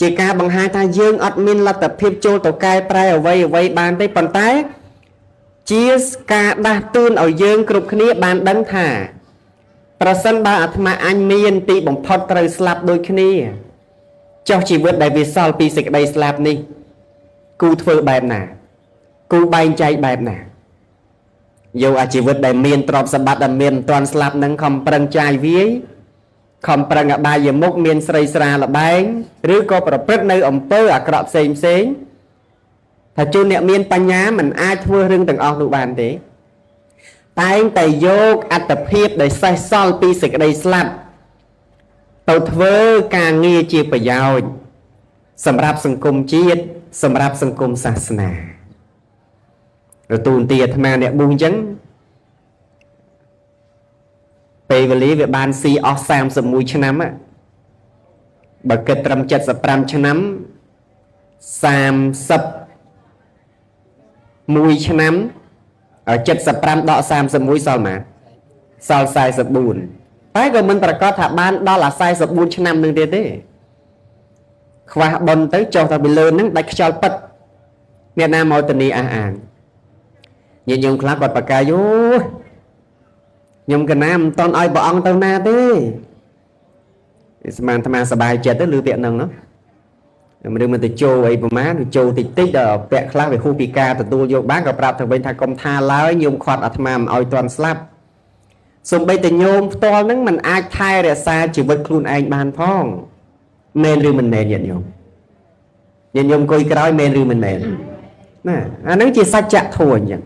ជាការបង្ហាញថាយើងអត់មានលទ្ធភាពចូលទៅកែប្រែអ្វីបានទេប៉ុន្តែជាការដាស់តឿនឲ្យយើងគ្រប់គ្នាបានដឹងថាប្រសិនបើអាត្មាអញមានទីបំផុតត្រូវស្លាប់ដូចគ្នាចុះជីវិតដែលវាសល់ពីសេចក្តីស្លាប់នេះគូធ្វើបែបណាគូបែងចែកបែបណាយកអាជីវិតដែលមានទ្រព្យសម្បត្តិដែលមានមិនទាន់ស្លាប់នឹងខំប្រឹងចាយវាយខំប្រឹងអបាយមុខមានស្រីស្រាលបែងឬក៏ប្រព្រឹត្តនៅអំពើអាក្រក់ផ្សេងថាជួនអ្នកមានបញ្ញាមិនអាចធ្វើរឿងទាំងអស់នោះបានទេតែងតែយកអត្តភាពដែលសេសសល់ពីសេចក្តីស្លាប់ទៅធ្វើការងារជាប្រយោជន៍សម្រាប់សង្គមជាតិសម្រាប់សង្គមសាសនារទូនទីអាត្មាអ្នកប៊ូអញ្ចឹងពេលវេលាវាបានស៊ីអស់31ឆ្នាំបើគិតត្រឹម75ឆ្នាំ31ឆ្នាំ75ដក31សល់ប៉ុន្មានសល់44តែក៏មិនប្រកាសថាបានដល់អា44ឆ្នាំនឹងទៀតទេខ្វះបុណ្យទៅចុះតែពីលើនឹងដាច់ខ្យល់ពិតអ្នកណាមកតនីអះអាងញាតិញោមខ្លះគាត់ប្រកាសយោខ្ញុំកណាមិនតន់ឲ្យព្រះអង្គទៅណាទេស្មានអាត្មាសប្បាយចិត្តទៅលឺពាក្យហ្នឹងរឿងមិនទៅចូលអីប្រមាណចូលតិចដល់ពាក់ខ្លះវាហួសពីការទទួលយកបានក៏ប្រាប់ទៅវិញថាកុំថាឡើយញោមខាត់អាត្មាមិនឲ្យតន់ស្លាប់សូម្បីតែញោមផ្ទាល់ហ្នឹងមិនអាចថែរក្សាជីវិតខ្លួនឯងបានផងមែនឬមិនមែនញាតិញោមអង្គុយក្រោយមែនឬមិនមែនណាអាហ្នឹងជាសច្ចធម៌អញ្ចឹង